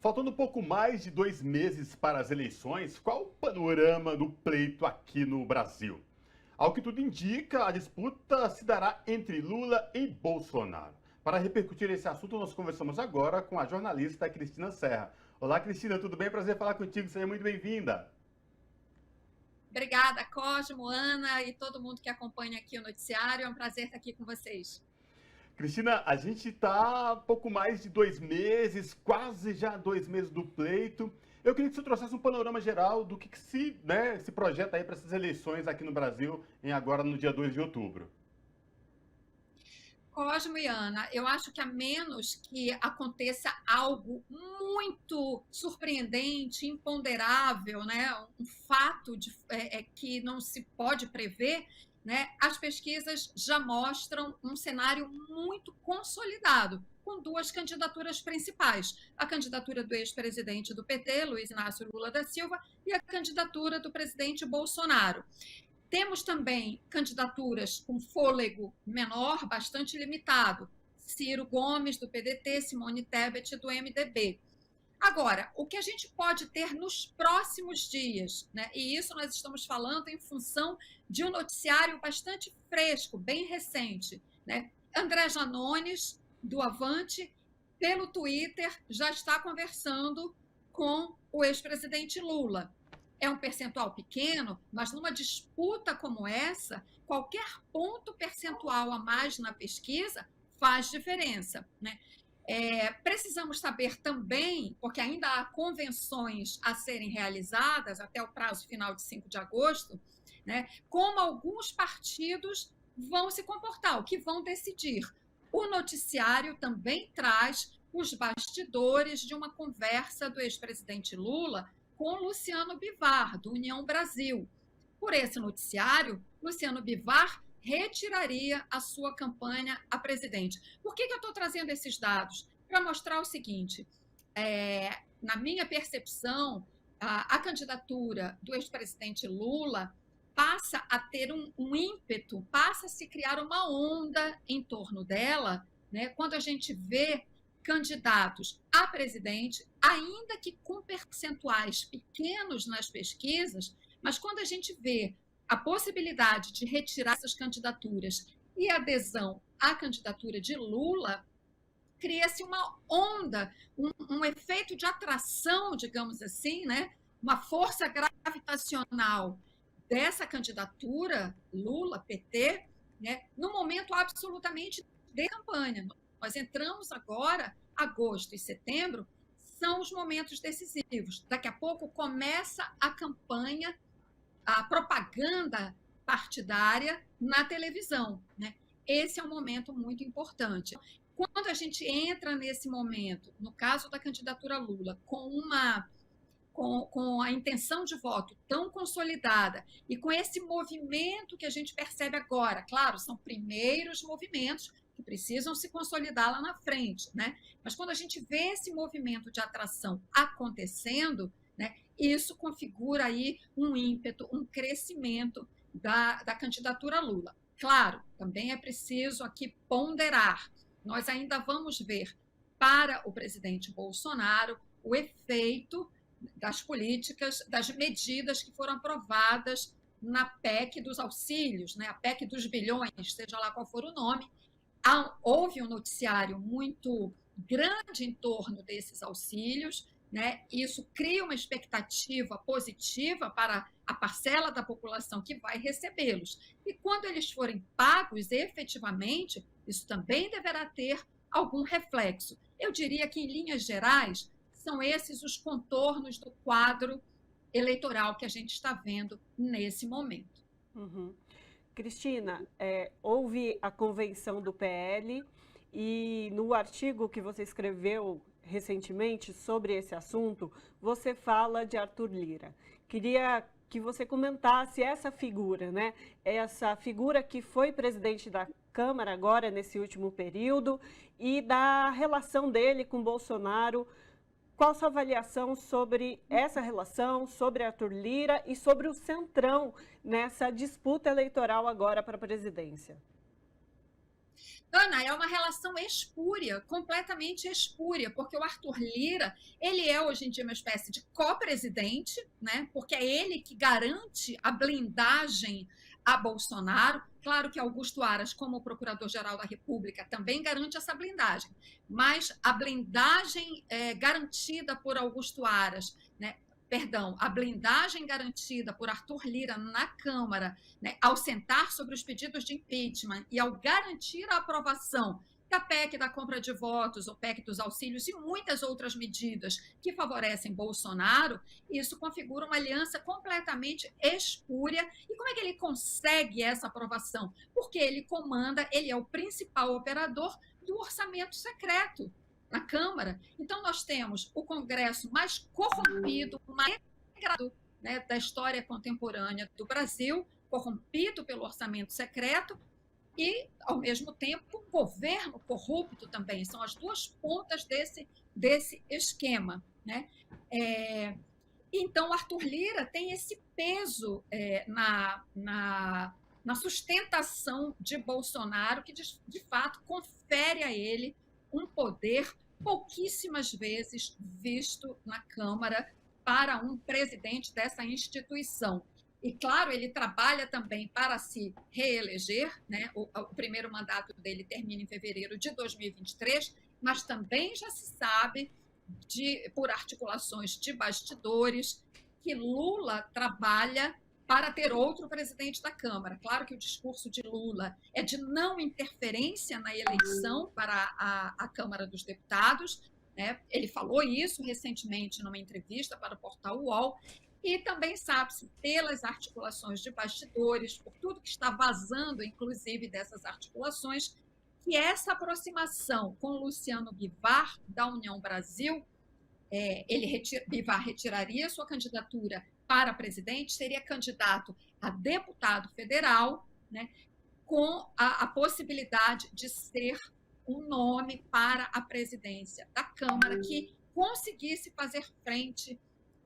Faltando pouco mais de 2 meses para as eleições, qual o panorama do pleito aqui no Brasil? Ao que tudo indica, a disputa se dará entre Lula e Bolsonaro. Para repercutir esse assunto, nós conversamos agora com a jornalista Cristina Serra. Olá, Cristina, tudo bem? Prazer falar contigo, seja muito bem-vinda. Obrigada, Cosmo, Ana e todo mundo que acompanha aqui o noticiário. É um prazer estar aqui com vocês. Cristina, a gente está pouco mais de 2 meses, quase já 2 meses do pleito. Eu queria que você trouxesse um panorama geral do que se projeta aí para essas eleições aqui no Brasil, agora no dia 2 de outubro. Cosmo e Ana, eu acho que a menos que aconteça algo muito surpreendente, imponderável, né, um fato que não se pode prever, né, as pesquisas já mostram um cenário muito consolidado, com duas candidaturas principais: a candidatura do ex-presidente do PT, Luiz Inácio Lula da Silva, e a candidatura do presidente Bolsonaro. Temos também candidaturas com fôlego menor, bastante limitado: Ciro Gomes, do PDT, Simone Tebet, do MDB. Agora, o que a gente pode ter nos próximos dias, né? E isso nós estamos falando em função de um noticiário bastante fresco, bem recente, né? André Janones, do Avante, pelo Twitter, já está conversando com o ex-presidente Lula. É um percentual pequeno, mas numa disputa como essa, qualquer ponto percentual a mais na pesquisa faz diferença, né? Precisamos saber também, porque ainda há convenções a serem realizadas até o prazo final de 5 de agosto, né, como alguns partidos vão se comportar, o que vão decidir. O noticiário também traz os bastidores de uma conversa do ex-presidente Lula com Luciano Bivar, do União Brasil. Por esse noticiário, Luciano Bivar retiraria a sua campanha a presidente. Por que eu estou trazendo esses dados? Para mostrar o seguinte: na minha percepção, a candidatura do ex-presidente Lula passa a ter um ímpeto, passa a se criar uma onda em torno dela, né, quando a gente vê candidatos a presidente, ainda que com percentuais pequenos nas pesquisas, mas quando a gente vê a possibilidade de retirar essas candidaturas e adesão à candidatura de Lula, cria-se uma onda, um efeito de atração, digamos assim, né? Uma força gravitacional dessa candidatura, Lula-PT, né? No momento absolutamente de campanha. Nós entramos agora, agosto e setembro, são os momentos decisivos. Daqui a pouco começa a campanha, a propaganda partidária na televisão, né? Esse é um momento muito importante. Quando a gente entra nesse momento, no caso da candidatura Lula, com a intenção de voto tão consolidada e com esse movimento que a gente percebe agora, claro, são primeiros movimentos que precisam se consolidar lá na frente, né? Mas quando a gente vê esse movimento de atração acontecendo, né, isso configura aí um ímpeto, um crescimento da candidatura Lula. Claro, também é preciso aqui ponderar. Nós ainda vamos ver para o presidente Bolsonaro o efeito das políticas, das medidas que foram aprovadas na PEC dos auxílios, né, a PEC dos bilhões, seja lá qual for o nome. Houve um noticiário muito grande em torno desses auxílios, né? Isso cria uma expectativa positiva para a parcela da população que vai recebê-los. E quando eles forem pagos efetivamente, isso também deverá ter algum reflexo. Eu diria que, em linhas gerais, são esses os contornos do quadro eleitoral que a gente está vendo nesse momento. Uhum. Cristina, houve a convenção do PL e no artigo que você escreveu recentemente sobre esse assunto, você fala de Arthur Lira. Queria que você comentasse essa figura, né? Essa figura que foi presidente da Câmara agora nesse último período e da relação dele com Bolsonaro. Qual a sua avaliação sobre essa relação, sobre Arthur Lira e sobre o Centrão nessa disputa eleitoral agora para a presidência? Ana, é uma relação espúria, completamente espúria, porque o Arthur Lira, ele é hoje em dia uma espécie de co-presidente, né? Porque é ele que garante a blindagem a Bolsonaro. Claro que Augusto Aras, como Procurador-Geral da República, também garante essa blindagem, mas a blindagem garantida por Augusto Aras, né? Perdão, a blindagem garantida por Arthur Lira na Câmara, né, ao sentar sobre os pedidos de impeachment e ao garantir a aprovação da PEC da compra de votos, ou PEC dos auxílios e muitas outras medidas que favorecem Bolsonaro, isso configura uma aliança completamente espúria. E como é que ele consegue essa aprovação? Porque ele comanda, ele é o principal operador do orçamento secreto na Câmara. Então, nós temos o Congresso mais corrompido, mais degradado, né, da história contemporânea do Brasil, corrompido pelo orçamento secreto e, ao mesmo tempo, um governo corrupto também. São as duas pontas desse esquema, né? Então, Arthur Lira tem esse peso na sustentação de Bolsonaro, que, de fato, confere a ele um poder pouquíssimas vezes visto na Câmara para um presidente dessa instituição. E, claro, ele trabalha também para se reeleger, né? O primeiro mandato dele termina em fevereiro de 2023, mas também já se sabe, por articulações de bastidores, que Lula trabalha para ter outro presidente da Câmara. Claro que o discurso de Lula é de não interferência na eleição para a Câmara dos Deputados, né? Ele falou isso recentemente numa entrevista para o portal UOL, e também sabe-se, pelas articulações de bastidores, por tudo que está vazando, inclusive, dessas articulações, que essa aproximação com Luciano Bivar, da União Brasil, Bivar retiraria sua candidatura para presidente, seria candidato a deputado federal, né, com a possibilidade de ser um nome para a presidência da Câmara que conseguisse fazer frente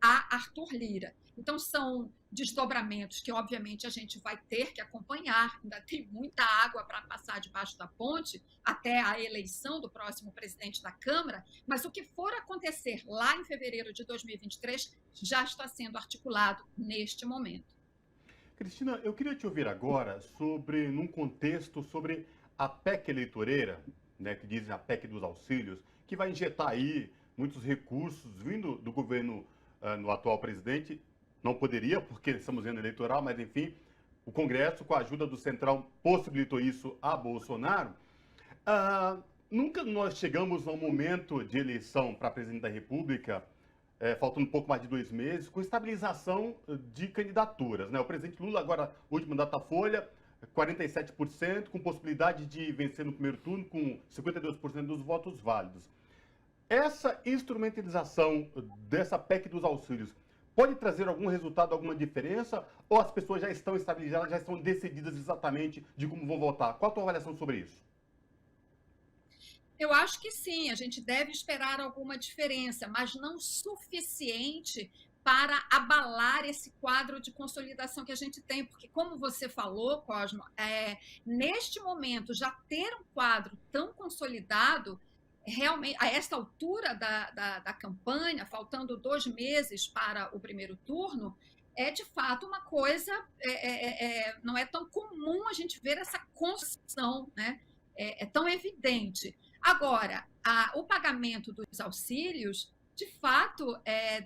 a Arthur Lira. Então, são desdobramentos que, obviamente, a gente vai ter que acompanhar, ainda tem muita água para passar debaixo da ponte até a eleição do próximo presidente da Câmara, mas o que for acontecer lá em fevereiro de 2023 já está sendo articulado neste momento. Cristina, eu queria te ouvir agora num contexto sobre a PEC eleitoreira, né, que dizem a PEC dos auxílios, que vai injetar aí muitos recursos vindo do governo no atual presidente. Não poderia, porque estamos em ano eleitoral, mas enfim, o Congresso, com a ajuda do Centrão, possibilitou isso a Bolsonaro. Nunca nós chegamos a um momento de eleição para presidente da República, faltando um pouco mais de 2 meses, com estabilização de candidaturas, né? O presidente Lula, agora, último Datafolha, 47%, com possibilidade de vencer no primeiro turno, com 52% dos votos válidos. Essa instrumentalização dessa PEC dos auxílios pode trazer algum resultado, alguma diferença? Ou as pessoas já estão estabilizadas, já estão decididas exatamente de como vão votar? Qual a tua avaliação sobre isso? Eu acho que sim, a gente deve esperar alguma diferença, mas não suficiente para abalar esse quadro de consolidação que a gente tem, porque, como você falou, Cosmo, neste momento, já ter um quadro tão consolidado, realmente, a esta altura da campanha, faltando 2 meses para o primeiro turno, é de fato uma coisa, não é tão comum a gente ver essa construção, né? É tão evidente. Agora, o pagamento dos auxílios, de fato,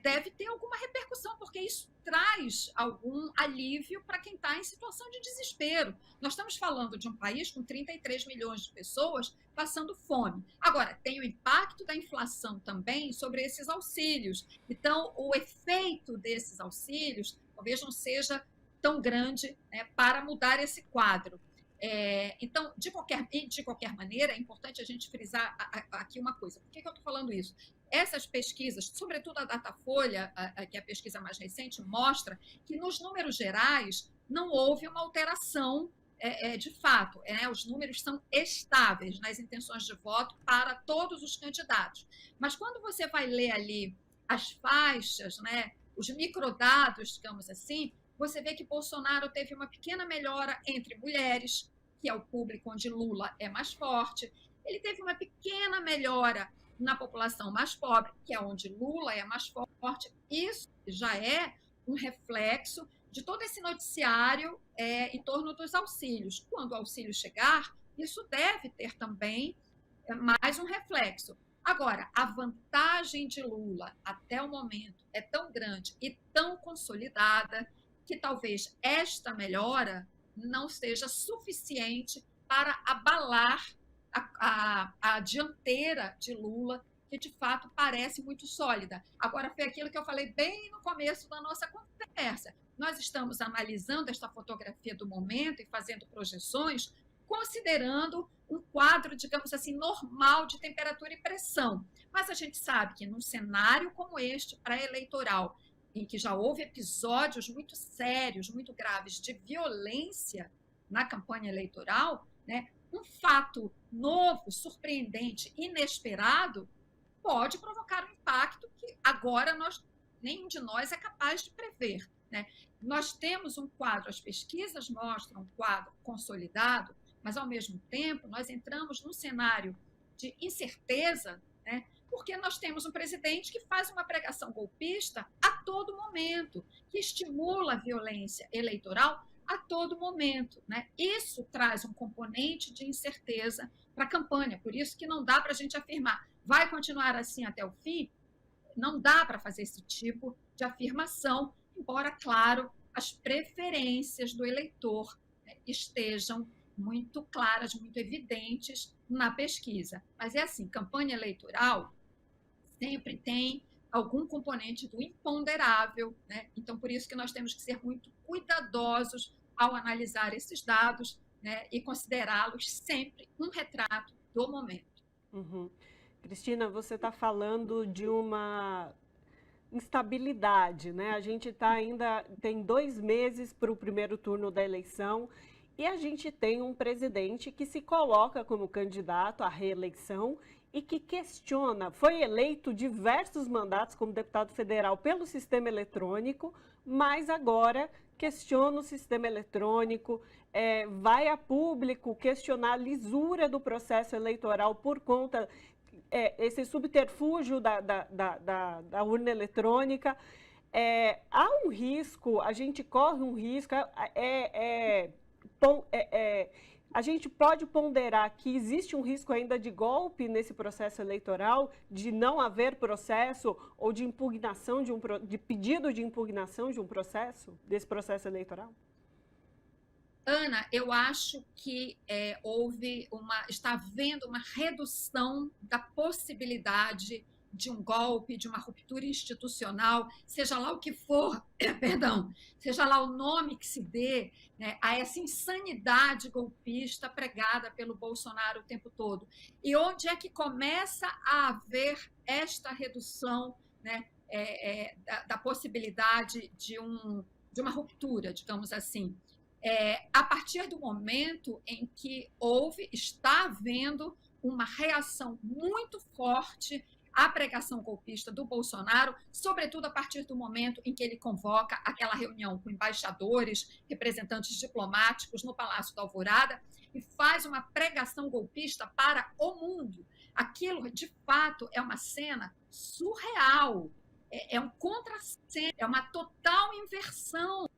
deve ter alguma repercussão, porque isso traz algum alívio para quem está em situação de desespero. Nós estamos falando de um país com 33 milhões de pessoas passando fome. Agora, tem o impacto da inflação também sobre esses auxílios. Então, o efeito desses auxílios talvez não seja tão grande, né, para mudar esse quadro. Então, de qualquer maneira, é importante a gente frisar aqui uma coisa. Por que eu estou falando isso? Essas pesquisas, sobretudo a Datafolha, que é a pesquisa mais recente, mostra que, nos números gerais, não houve uma alteração de fato. Os números são estáveis nas intenções de voto para todos os candidatos. Mas quando você vai ler ali as faixas, né, os microdados, digamos assim, você vê que Bolsonaro teve uma pequena melhora entre mulheres, que é o público onde Lula é mais forte. Ele teve uma pequena melhora na população mais pobre, que é onde Lula é mais forte. Isso já é um reflexo de todo esse noticiário em torno dos auxílios. Quando o auxílio chegar, isso deve ter também mais um reflexo. Agora, a vantagem de Lula até o momento é tão grande e tão consolidada que talvez esta melhora não seja suficiente para abalar a dianteira de Lula, que de fato parece muito sólida. Agora, foi aquilo que eu falei bem no começo da nossa conversa. Nós estamos analisando esta fotografia do momento e fazendo projeções, considerando um quadro, digamos assim, normal de temperatura e pressão. Mas a gente sabe que num cenário como este, pré-eleitoral, em que já houve episódios muito sérios, muito graves de violência na campanha eleitoral, né, um fato novo, surpreendente, inesperado, pode provocar um impacto que agora nenhum de nós é capaz de prever, né? Nós temos um quadro, as pesquisas mostram um quadro consolidado, mas, ao mesmo tempo, nós entramos num cenário de incerteza, né? Porque nós temos um presidente que faz uma pregação golpista a todo momento, que estimula a violência eleitoral a todo momento, né? Isso traz um componente de incerteza para a campanha, por isso que não dá para a gente afirmar, vai continuar assim até o fim? Não dá para fazer esse tipo de afirmação, embora, claro, as preferências do eleitor, né, estejam muito claras, muito evidentes na pesquisa. Mas é assim, campanha eleitoral sempre tem algum componente do imponderável, né? Então, por isso que nós temos que ser muito cuidadosos ao analisar esses dados, né, e considerá-los sempre um retrato do momento. Uhum. Cristina, você está falando de uma instabilidade, né? A gente tem 2 meses para o primeiro turno da eleição e a gente tem um presidente que se coloca como candidato à reeleição e que questiona, foi eleito diversos mandatos como deputado federal pelo sistema eletrônico, mas agora questiona o sistema eletrônico, vai a público questionar a lisura do processo eleitoral por conta esse subterfúgio da urna eletrônica. Há um risco, a gente corre um risco, a gente pode ponderar que existe um risco ainda de golpe nesse processo eleitoral, de não haver processo ou de impugnação de pedido de impugnação de um processo, desse processo eleitoral? Ana, eu acho que está havendo uma redução da possibilidade de um golpe, de uma ruptura institucional, seja lá o que for, seja lá o nome que se dê, né, a essa insanidade golpista pregada pelo Bolsonaro o tempo todo. E onde é que começa a haver esta redução, né, da possibilidade de uma ruptura, digamos assim? A partir do momento em que está havendo uma reação muito forte à pregação golpista do Bolsonaro, sobretudo a partir do momento em que ele convoca aquela reunião com embaixadores, representantes diplomáticos no Palácio da Alvorada e faz uma pregação golpista para o mundo. Aquilo, de fato, é uma cena surreal, é um contrassenso, é uma total inversão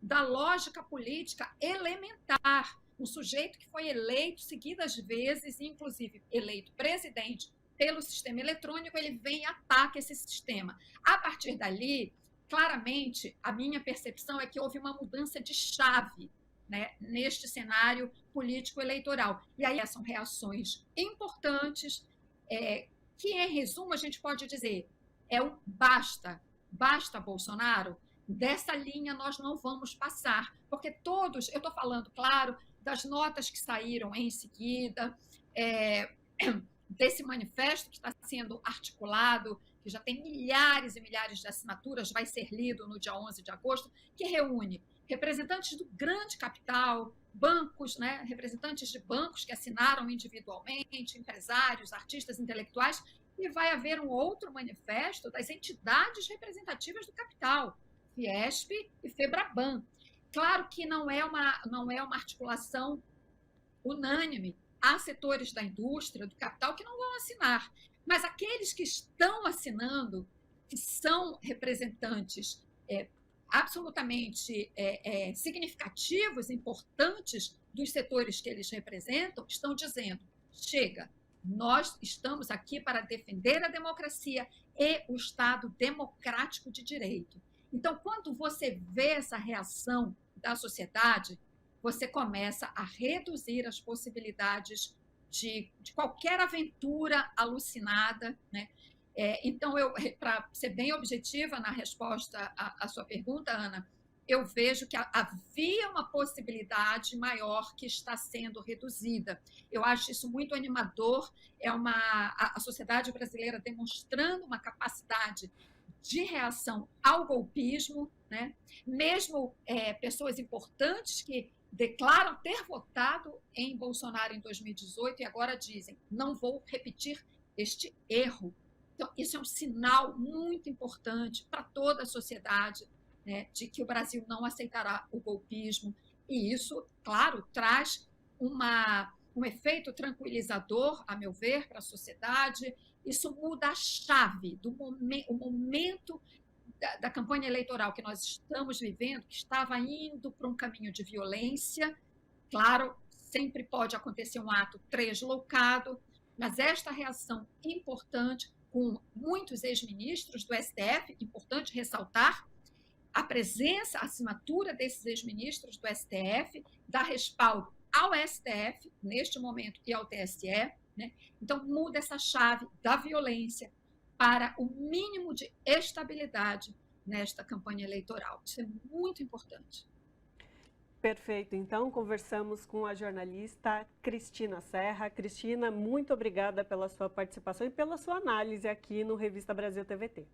da lógica política elementar. Um sujeito que foi eleito seguidas vezes, inclusive eleito presidente pelo sistema eletrônico, ele vem e ataca esse sistema. A partir dali, claramente, a minha percepção é que houve uma mudança de chave, né, neste cenário político-eleitoral. E aí são reações importantes, que, em resumo, a gente pode dizer, basta Bolsonaro, dessa linha nós não vamos passar, porque eu estou falando, claro, das notas que saíram em seguida, desse manifesto que está sendo articulado, que já tem milhares e milhares de assinaturas, vai ser lido no dia 11 de agosto, que reúne representantes do grande capital, bancos, né, representantes de bancos que assinaram individualmente, empresários, artistas intelectuais, e vai haver um outro manifesto das entidades representativas do capital, Fiesp e Febraban. Claro que não é uma articulação unânime. Há setores da indústria, do capital, que não vão assinar. Mas aqueles que estão assinando, que são representantes absolutamente significativos, importantes dos setores que eles representam, estão dizendo: chega, nós estamos aqui para defender a democracia e o Estado democrático de direito. Então, quando você vê essa reação da sociedade, você começa a reduzir as possibilidades de qualquer aventura alucinada, né? Então, para ser bem objetiva na resposta à sua pergunta, Ana, eu vejo que havia uma possibilidade maior que está sendo reduzida. Eu acho isso muito animador, a sociedade brasileira demonstrando uma capacidade de reação ao golpismo, né? Mesmo pessoas importantes que declaram ter votado em Bolsonaro em 2018 e agora dizem: não vou repetir este erro. Então, isso é um sinal muito importante para toda a sociedade, né, de que o Brasil não aceitará o golpismo. E isso, claro, traz um efeito tranquilizador, a meu ver, para a sociedade. Isso muda a chave o momento da campanha eleitoral que nós estamos vivendo, que estava indo para um caminho de violência. Claro, sempre pode acontecer um ato translocado, mas esta reação importante, com muitos ex-ministros do STF, importante ressaltar, a presença, a assinatura desses ex-ministros do STF dá respaldo ao STF, neste momento, e ao TSE, né? Então, muda essa chave da violência para o mínimo de estabilidade nesta campanha eleitoral. Isso é muito importante. Perfeito. Então, conversamos com a jornalista Cristina Serra. Cristina, muito obrigada pela sua participação e pela sua análise aqui no Revista Brasil TVT.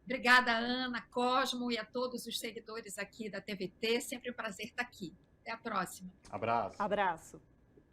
Obrigada, Ana, Cosmo e a todos os seguidores aqui da TVT. Sempre um prazer estar aqui. Até a próxima. Abraço. Abraço.